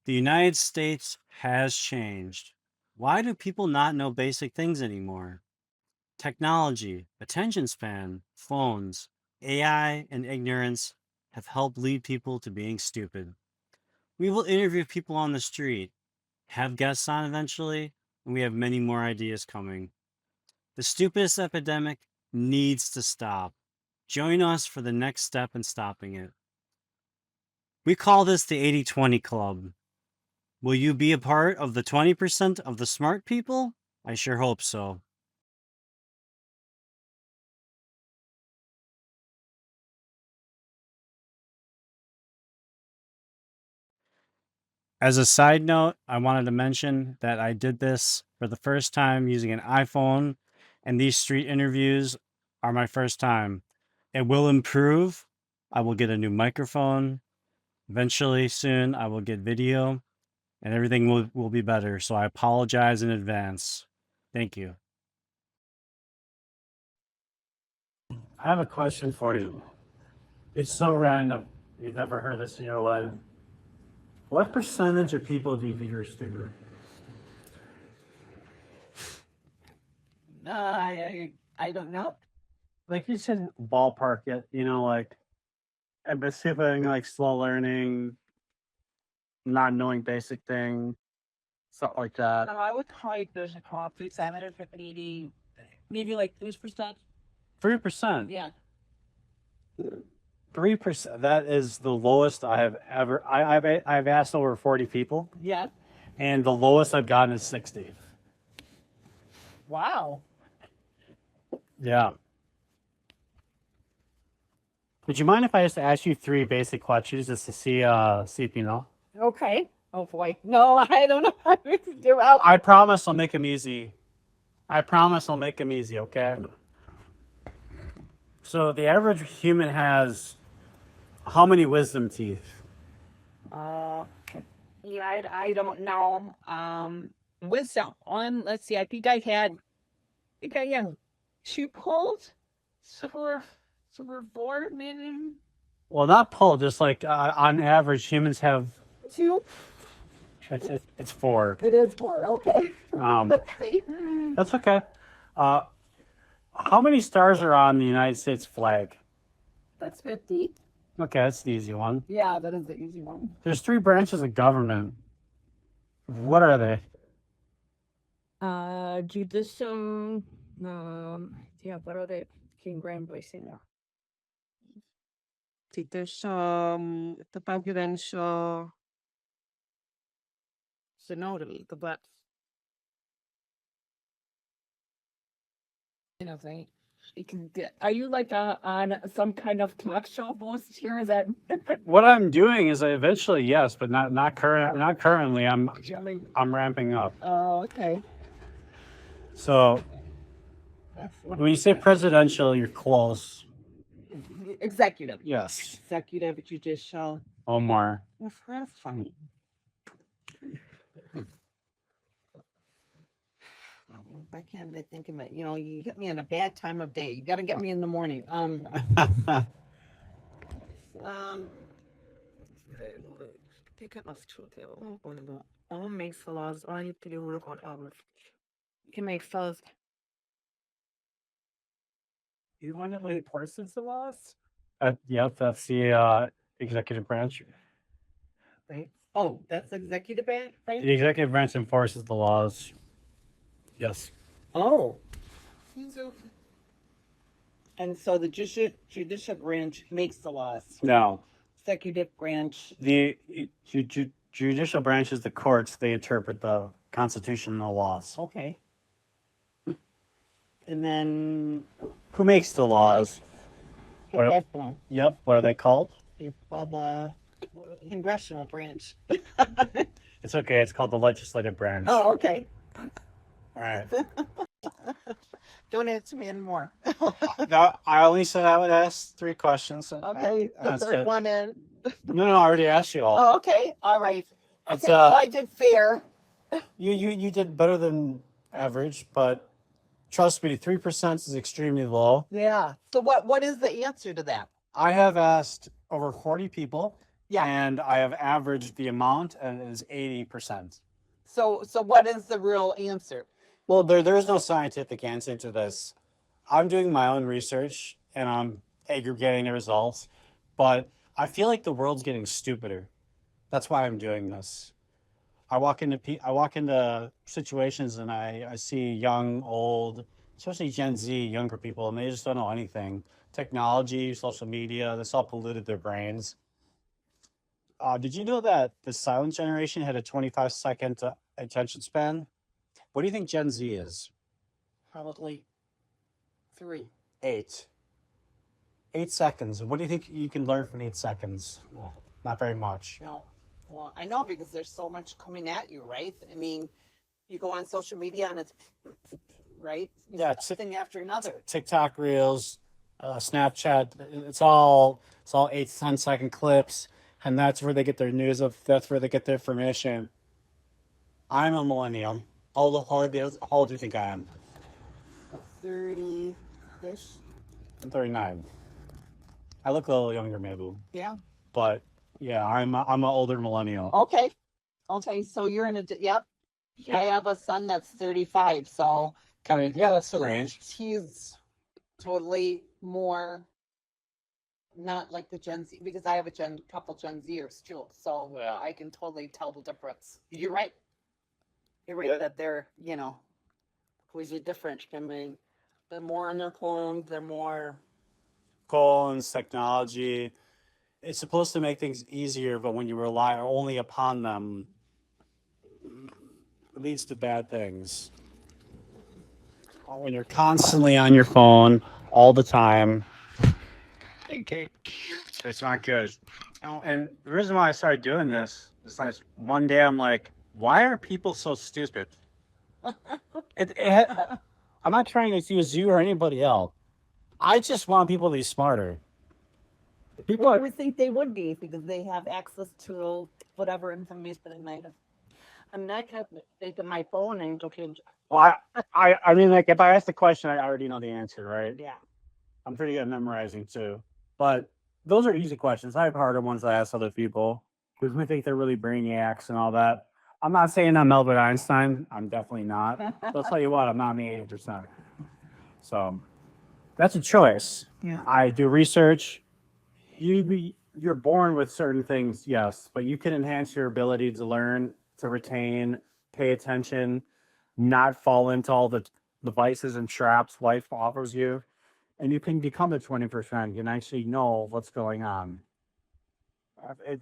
The United States has changed. Why do people not know basic things anymore? Technology, attention span, phones, AI, and ignorance have helped lead people to being stupid. We will interview people on the street, have guests on eventually, and we have many more ideas coming. The stupidest epidemic needs to stop. Join us for the next step in stopping it. We call this the 80/20 Club. Will you be a part of the 20% of the smart people? I sure hope so. As a side note, I wanted to mention that I did this for the first time using an iPhone, and these street interviews are my first time. It will improve. I will get a new microphone. Eventually, soon, I will get video, and everything will be better. So I apologize in advance. Thank you. I have a question for you. It's so random. You've never heard this in your life. What percentage of people do you think are stupid? I don't know. Like you said, ballpark it. Like specific, like slow learning, not knowing basic things, stuff like that. I would type there's a coffee percentage of 80, maybe like 3%. 3%. Yeah. 3%. That is the lowest I have ever. I've asked over 40 people, Yeah. and the lowest I've gotten is 60. Wow. Yeah. Would you mind if I just ask you three basic questions just to see if you know? Okay. Oh boy. No, I don't know how to do it. I promise I'll make them easy. I promise I'll make them easy, okay? So the average human has how many wisdom teeth? Uh, yeah, I don't know. Wisdom on. Let's see. I think I had 2 pulls. So we're 4, maybe Well, not pull, just like on average, humans have 2. it's four. It is 4. Okay. Let's see. That's okay. Uh, how many stars are on the United States flag? That's 50. Okay, that's the easy one. Yeah, that is the easy one. There's three branches of government. What are they? Judicial. Yeah, what are they? King Grand Basin. Judicial, the presidential. Synodal, but thing. You can get. Are you like on some kind of talk show host here? Is that What I'm doing is eventually yes, but not currently. jelly? I'm ramping up. Oh, okay. So when you say presidential, you're close. Executive. Yes. Executive, judicial. Omar. That's funny. I can't be thinking of it. You get me in a bad time of day. You got to get me in the morning. Take it off to all makes the laws. All you have to do is record hours. You can make fellas. You want to lead persons the laws? Yep, that's the executive branch. Right? Oh, that's executive branch, right? The executive branch enforces the laws. Yes. Oh. And so the judicial branch makes the laws. No. Executive branch. The judicial branch is the courts. They interpret the constitutional laws. Okay. And then Who makes the laws? What- that's one. Yep. What are they called? The congressional branch. It's okay. It's called the legislative branch. Oh, okay. All right. Don't answer me anymore. Now, I only said I would ask 3 questions. Okay. The That's third it. one in. No, I already asked you all. Oh, okay. All right. It's Okay, I did fair. you did better than average, but trust me, 3% is extremely low. Yeah. So what is the answer to that? I have asked over 40 people, Yeah. And I have averaged the amount, and it is 80%. So what is the real answer? Well, there's no scientific answer to this. I'm doing my own research and I'm aggregating the results, but I feel like the world's getting stupider. That's why I'm doing this. I walk into situations and I see young, old, especially Gen Z, younger people, and they just don't know anything. Technology, social media, this all polluted their brains. Did you know that the silent generation had a 25-second attention span? What do you think Gen Z is? Probably 3. 8. 8 seconds. What do you think you can learn from 8 seconds? Well, not very much. No. Well, I know because there's so much coming at you, right? I mean, you go on social media and it's right. Yeah, Thing after another. TikTok reels, Snapchat. It's all 8 to 10 second clips, and that's where they get their news of. That's where they get their information. I'm a millennial. How old do you think I am? 30-ish. I'm 39. I look a little younger, maybe, Yeah. but yeah, I'm an older millennial. Okay. Okay. So you're in a yep. I have a son that's 35, so Kind of, yeah, that's the range. he's totally more not like the Gen Z because I have a couple Gen Zers too, so Yeah. I can totally tell the difference. You're right. You're right Yeah. that they're completely different. I mean, they're more on their phones. They're more Phones, technology. It's supposed to make things easier, but when you rely only upon them, it leads to bad things. When you're constantly on your phone all the time, Okay. It's not good. And the reason why I started doing this is like one day I'm like, why are people so stupid? I'm not trying to accuse you or anybody else. I just want people to be smarter. People I are, would think they would be because they have access to whatever information they might have. I mean, I can take my phone and okay, well, I mean, like, if I ask the question, I already know the answer, right? yeah. I'm pretty good at memorizing too. But those are easy questions. I have harder ones I ask other people because we think they're really brainiacs and all that. I'm not saying I'm Albert Einstein. I'm definitely not. But I'll tell you what, I'm not me 80%. So that's a choice. Yeah. I do research. You're born with certain things, yes, but you can enhance your ability to learn, to retain, pay attention, not fall into all the devices and traps life offers you, and you can become the 20% and actually know what's going on.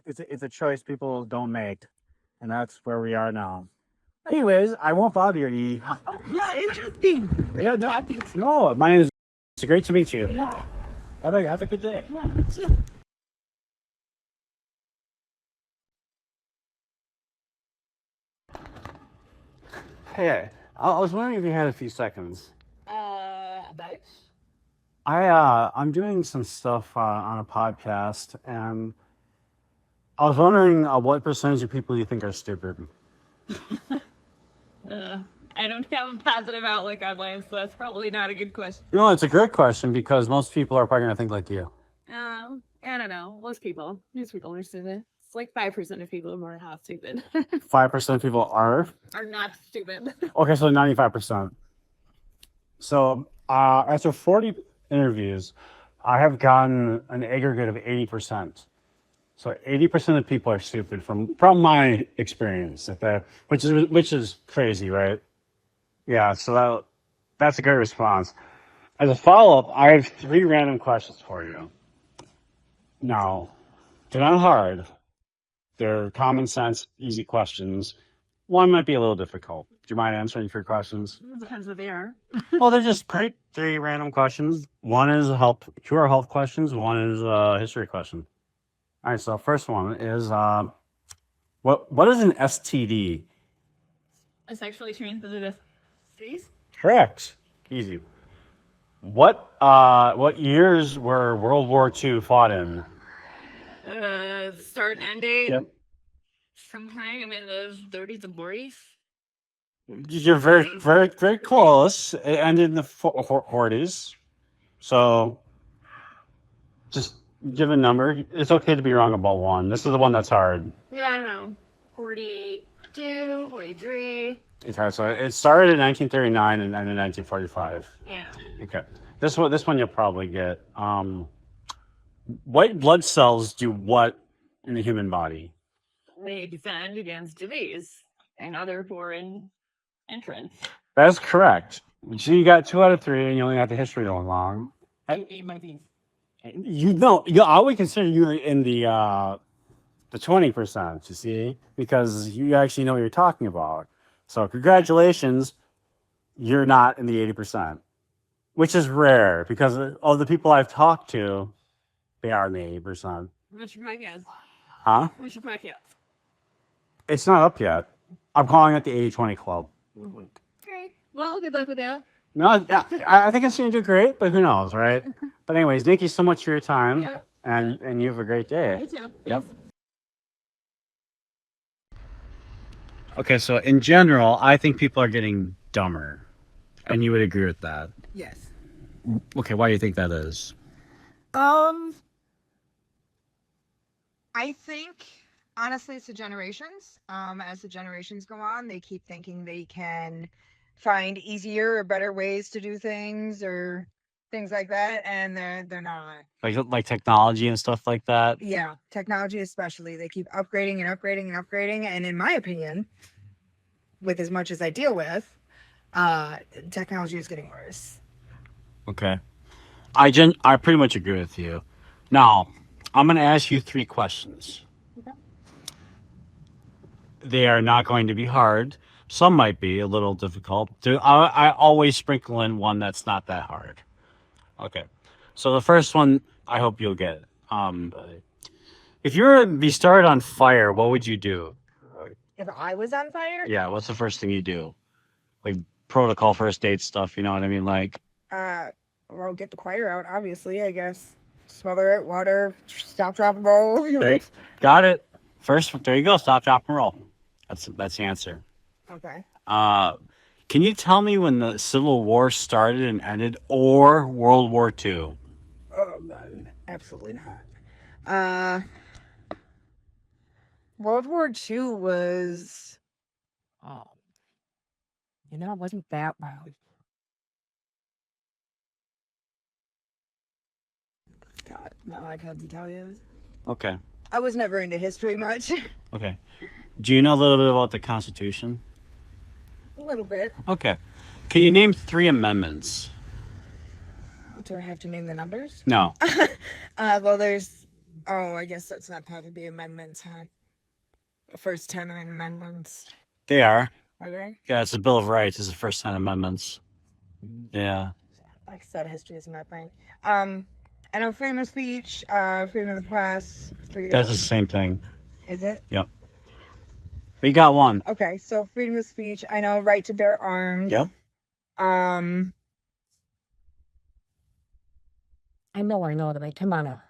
It's a choice people don't make, and that's where we are now. Anyways, I won't bother you. Yeah, interesting. Yeah, no, my name is. It's great to meet you. Have a good day. Hey, I was wondering if you had a few seconds. About I'm doing some stuff on a podcast, and I was wondering what percentage of people you think are stupid. I don't have a positive outlook on life, so that's probably not a good question. You know, it's a great question because most people are probably gonna think like you. I don't know. Most people are stupid. It's like 5% of people are not stupid. 5% of people are. Are not stupid. Okay, so 95%. So after 40 interviews, I have gotten an aggregate of 80%. So 80% of people are stupid from my experience, which is crazy, right? Yeah, so that's a great response. As a follow-up, I have 3 random questions for you. Now, they're not hard. They're common sense, easy questions. One might be a little difficult. Do you mind answering 3 questions? Depends what they are. Well, they're just 3 random questions. One is two are health questions. One is a history question. All right, so first one is what is an STD? A sexually transmitted disease? Correct. Easy. What years were World War II fought in? Start and end date? Yep. Sometime in the 30s and 40s? You're very, very, very close. It ended in the 40s. So, just give a number. It's okay to be wrong about one. This is the one that's hard. Yeah, I don't know. 42, 43. Okay, so it started in 1939 and ended in 1945. Yeah. Okay, this one you'll probably get. White blood cells do what in the human body? They defend against disease and other foreign entrants. That's correct. So you got 2 out of 3, and you only got the history going along. It might be. You know, I would consider you in the 20%. You see, because you actually know what you're talking about. So congratulations, you're not in the 80%, which is rare because of the people I've talked to, they are in the 80%. What's your podcast? Huh? What's your podcast? It's not up yet. I'm calling it the 80-20 club. Okay. Well, good luck with that. No, yeah, I think it's going to do great, but who knows, right? But anyways, thank you so much for your time, Yeah. and you have a great day. You too. Yep. Okay, so in general, I think people are getting dumber, and you would agree with that. Yes. Okay, why do you think that is? I think honestly it's the generations. As the generations go on, they keep thinking they can find easier or better ways to do things or things like that, and they're not. Like technology and stuff like that? Yeah, technology especially. They keep upgrading and upgrading and upgrading, and in my opinion, with as much as I deal with, technology is getting worse. Okay. I pretty much agree with you. Now, I'm going to ask you 3 questions. Okay. They are not going to be hard. Some might be a little difficult. I always sprinkle in one that's not that hard. Okay. So the first one, I hope you'll get. If you were to be started on fire, what would you do? If I was on fire, Yeah, what's the first thing you do? Like protocol first aid stuff, you know what I mean? Like, well, get the fire out, obviously, I guess. Smother it, water, stop, drop, and roll. okay, got it. First, there you go. Stop, drop, and roll. That's the answer. Okay. Can you tell me when the Civil War started and ended, or World War II? Oh, no, absolutely not. World War II was, it wasn't that bad. God, no, I couldn't tell you. Okay. I was never into history much. Okay. Do you know a little bit about the Constitution? A little bit. Okay. Can you name 3 amendments? Do I have to name the numbers? No. Well, there's, I guess that's not part of the amendments, huh? The first 10 amendments. They are. Are they? Yeah, it's the Bill of Rights. It's the first 10 amendments. Yeah. Like I said, history isn't my thing. I know freedom of speech, freedom of the press. That's the same thing. Is it? We got one. Okay, so freedom of speech. I know right to bear arms. Yep. I know that. Come on now.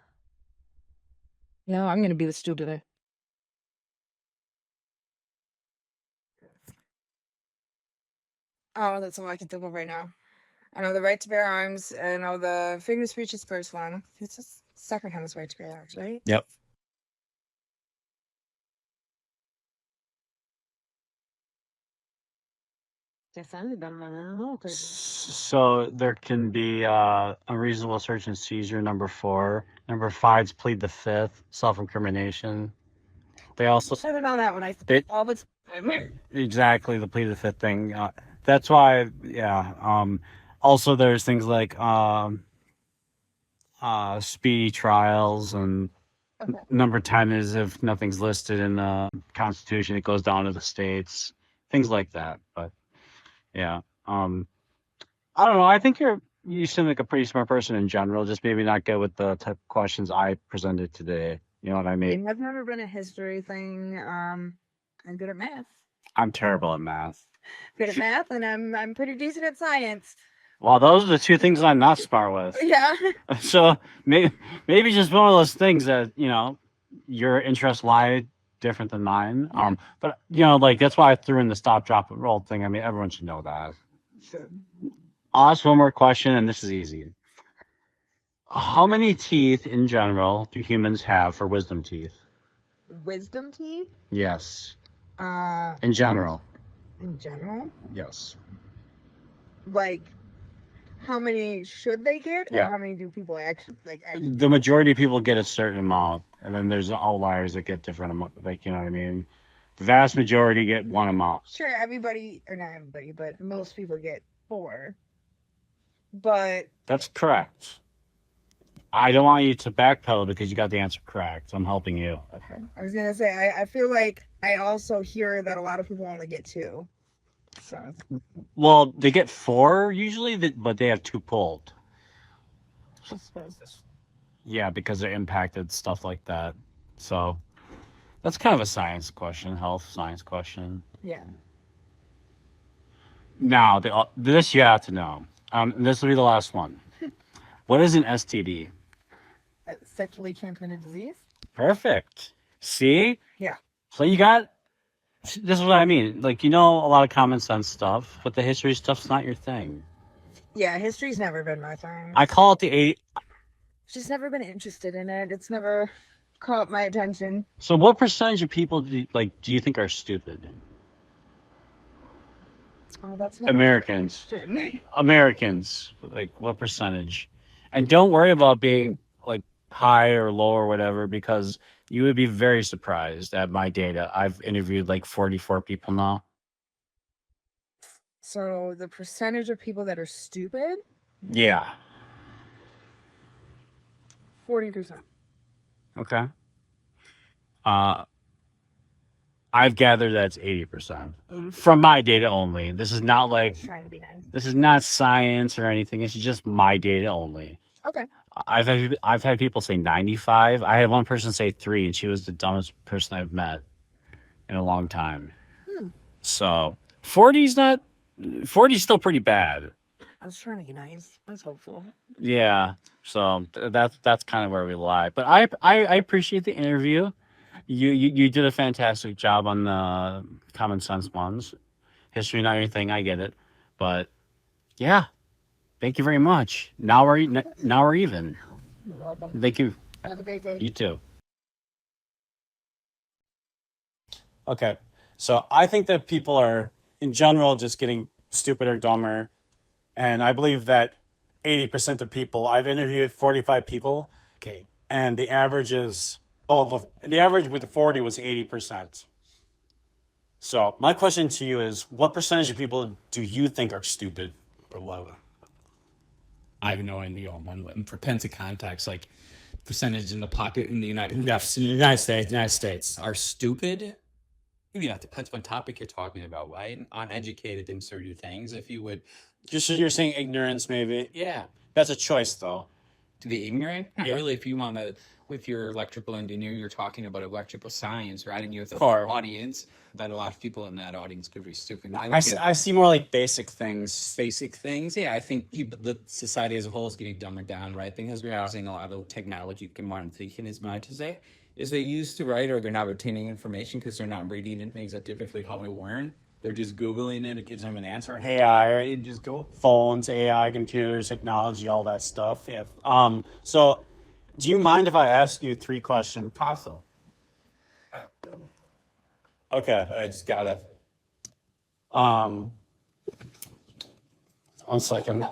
No, I'm gonna be the stupid. Oh, that's all I can think of right now. I know the right to bear arms. I know the freedom of speech is the first one. It's the second one is right to bear arms, right? Yep. So there can be unreasonable search and seizure, number 4. Number 5 is plead the fifth, self-incrimination. They also I haven't known that one. They- all the time. exactly the plead the fifth thing. That's why, yeah. Also, there's things like speedy trials, and Okay. number 10 is if nothing's listed in the Constitution, it goes down to the states, things like that. But yeah, I don't know. I think you seem like a pretty smart person in general. Just maybe not good with the type of questions I presented today. You know what I mean? I've never been a history thing. I'm good at math. I'm terrible at math. Good at math, and I'm pretty decent at science. Well, those are the 2 things I'm not smart with. Yeah. So maybe just one of those things that, you know, your interests lie different than mine. But you know, like that's why I threw in the stop, drop, and roll thing. I mean, everyone should know that. Sure. I'll ask one more question, and this is easy. How many teeth in general do humans have for wisdom teeth? Wisdom teeth, Yes. uh, In general. in general, Yes. like how many should they get, or Yeah. how many do people actually like? Actually, The majority of people get a certain amount, and then there's outliers that get different amount. Like, you know what I mean? The vast majority get one amount. sure, everybody, or not everybody, but most people get 4. But That's correct. I don't want you to backpedal because you got the answer correct. I'm helping you. okay, I was gonna say I feel like I also hear that a lot of people only get 2. So Well, they get 4 usually, but they have 2 pulled. Yeah, because they're impacted, stuff like that. So that's kind of a science question, health science question. yeah, Now, this you have to know. This will be the last one. What is an STD? sexually transmitted disease. Perfect. See? Yeah. So you got. This is what I mean. Like, you know, a lot of common sense stuff, but the history stuff's not your thing. Yeah, history's never been my thing. I call it the 80. Just never been interested in it. It's never caught my attention. So, what percentage of people do you think are stupid? Oh, that's not Americans. question. Americans. Like, what percentage? And don't worry about being like high or low or whatever, because you would be very surprised at my data. I've interviewed like 44 people now. So the percentage of people that are stupid, Yeah. 40%. Okay. I've gathered that's 80% from my data only. This is not like, Trying to be nice. this is not science or anything. It's just my data only. Okay. I've had people say 95. I had one person say 3, and she was the dumbest person I've met in a long time. So 40's still pretty bad. I was trying to be nice. That's hopeful. Yeah. So that's kind of where we lie. But I appreciate the interview. You did a fantastic job on the common sense ones. History not your thing, I get it. But yeah. Thank you very much. Now we're even. You're welcome. Thank you. Have a great day. You too. Okay. So I think that people are in general just getting stupider, dumber. And I believe that 80% of people, I've interviewed 45 people. Okay. And the average is, the average with 40 was 80%. So my question to you is, what percentage of people do you think are stupid or low? I have no idea on one. For Penta context, like percentage in the pocket in the United Yes, in the United States. are stupid. Yeah, it depends what topic you're talking about, right? Uneducated in certain things. If you would, Just you're saying ignorance, maybe. yeah, That's a choice, though. to be ignorant. Yeah, really, if you want to, with your electrical engineer, you're talking about electrical science, right? And you're the Sure. audience, that a lot of people in that audience could be stupid. I see more like basic things. Basic things. Yeah, I think the society as a whole is getting dumber down, right? Because we're using a lot of technology. Modern thinking is mine to say. Is they used to write, or they're not retaining information because they're not reading it, things that typically how we learn. They're just Googling it, it gives them an answer. Hey, AI, or you just go phones, AI, computers, technology, all that stuff. Yeah. So, do you mind if I ask you 3 questions? possible. Okay. I just gotta. 1 second.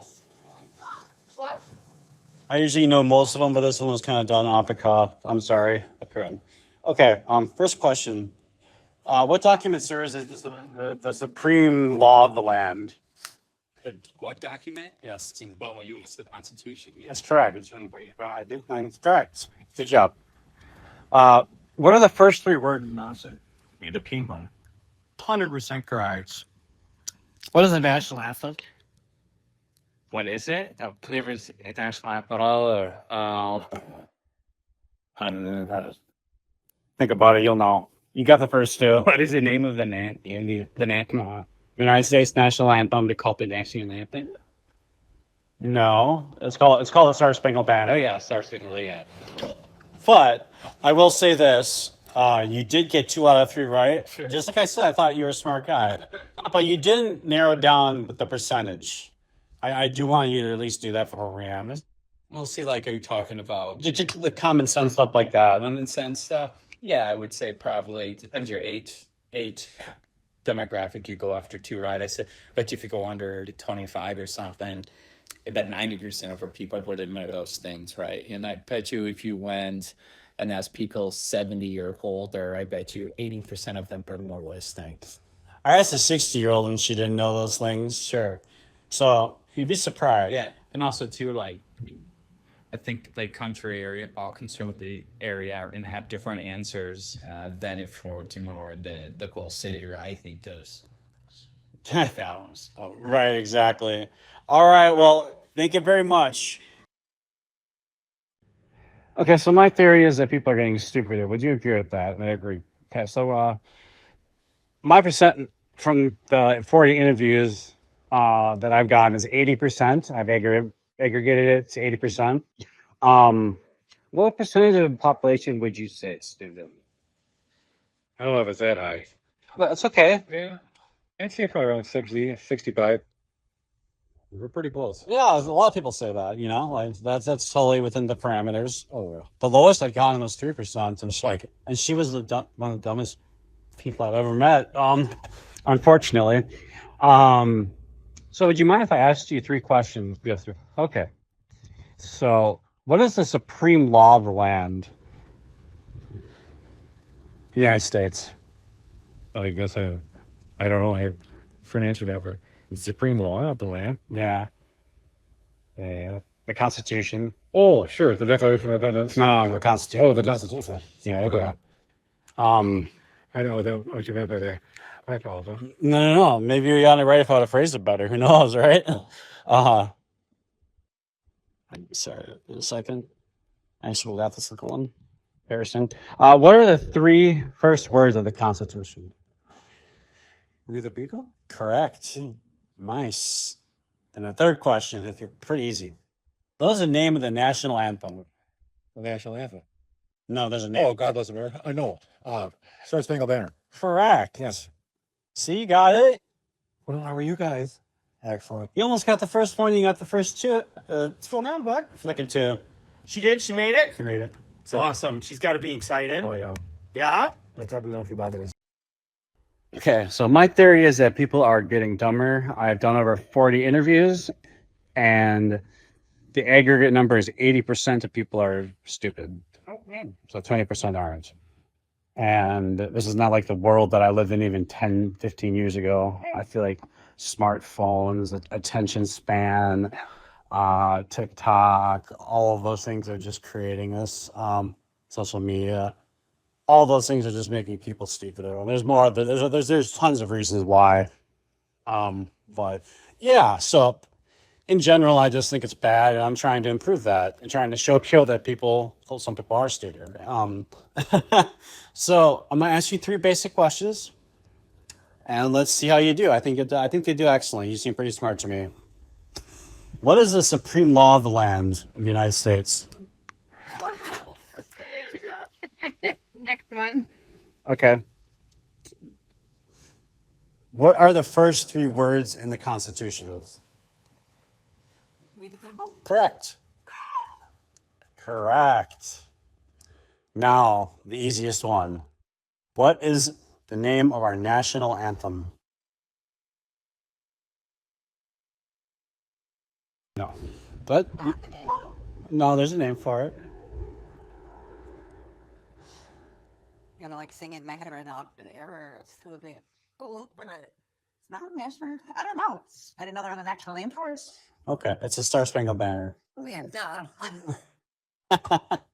I usually know most of them, but this one was kind of done off the cuff. I'm sorry. I couldn't. Okay. First question. What document serves as the supreme law of the land? What document? Yes. Well, you use the Constitution. That's correct. I think that's correct. Good job. What are the first 3 words in nonsense? The penguin. 100% correct. What is the national anthem? What is it? Cleveland's national anthem. I don't know. Think about it. You'll know. You got the first 2. What is the name of the anthem? United States national anthem. They call it the national anthem. No, it's called the Star Spangled Banner. Oh yeah, Star Signal. Yeah. But I will say this: you did get 2 out of 3 right. Sure. Just like I said, I thought you were a smart guy, but you didn't narrow down the percentage. I do want you to at least do that for Rihanna. We'll see, like, are you talking about just the common sense stuff like that? Common sense stuff? Yeah, I would say probably depends your age demographic you go after too, right? I said, bet you if you go under 25 or something, I bet 90% of our people would admit those things, right? And I bet you if you went and asked people 70 or older, I bet you 80% of them probably know those things. I asked a 60-year-old and she didn't know those things. Sure. So you'd be surprised. Yeah, and also too, like I think like country area, all concerned with the area and have different answers than if we're to more the whole city, right? I think does. Oh, right, exactly. All right, well, thank you very much. Okay, so my theory is that people are getting stupider. Would you agree with that? And I agree. Okay, so my percent from the 40 interviews that I've gotten is 80%. I've aggregated it to 80%. What percentage of the population would you say is stupid? I don't know if it's that high. That's okay. Yeah. I'd say probably around 60, 65. We're pretty close. Yeah, a lot of people say that, you know, like that's totally within the parameters. Oh, yeah. The lowest I've gotten was 3%, and and she was one of the dumbest people I've ever met. Unfortunately. So would you mind if I asked you 3 questions? Yes, sir. Okay. So, what is the supreme law of the land? United States. I guess I don't know. I have for an answer to that for the supreme law of the land. Yeah. The Constitution. Oh, sure. The Declaration of Independence. No, the Constitution. Oh, the Constitution. Yeah. Okay. I know what you meant by there. I apologize. No. Maybe you got it right if I would have phrased it better. Who knows, right? Sorry, a second. I just rolled out the second one. Harrison. What are the 3 first words of the Constitution? We the people? Correct. Nice. And the third question, if you're pretty easy. What is the name of the national anthem? The national anthem. No, there's a name. Oh, God bless America. I know. Star Spangled Banner. Correct. Yes. See, you got it. Well, how are you guys? Excellent. You almost got the first one. You got the first 2. It's going on, bud. Flicking 2. She did. She made it. You made it. It's awesome. She's got to be excited. Oh, yeah. Yeah. I probably know if you bother this. Okay, so my theory is that people are getting dumber. I've done over 40 interviews, and the aggregate number is 80% of people are stupid. So 20% aren't. And this is not like the world that I lived in even 10, 15 years ago. I feel like smartphones, attention span, TikTok, all of those things are just creating this. Social media, all those things are just making people stupider. And there's more. There's tons of reasons why. But yeah, so in general, I just think it's bad, and I'm trying to improve that and trying to show that some people are stupid. So I'm gonna ask you 3 basic questions, and let's see how you do. I think they do excellent. You seem pretty smart to me. What is the supreme law of the land of the United States? Next one. Okay. What are the first 3 words in the Constitution? Correct. Correct. Now, the easiest one. What is the name of our national anthem? No. But no, there's a name for it. You know, like singing Matter out there to the school, but it's not a national. I don't know. I didn't know there was an actual name for it. Okay, it's a Star Spangled Banner. Oh, yeah, duh.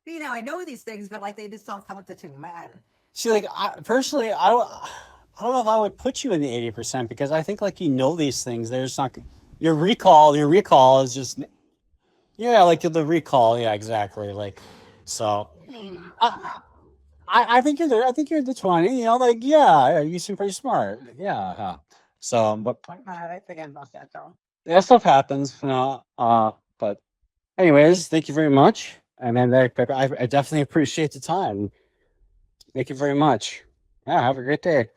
You know, I know these things, but like they just don't come with the 2 man. See, like, personally, I don't know if I would put you in the 80% because I think like you know these things. There's not your recall is just like the recall. Yeah, exactly. Like, so I think you're there. I think you're the 20. You know, like you seem pretty smart. Yeah. So, but I forget about that though. that stuff happens. You know. But anyways, thank you very much. And then I definitely appreciate the time. Thank you very much. Yeah, have a great day.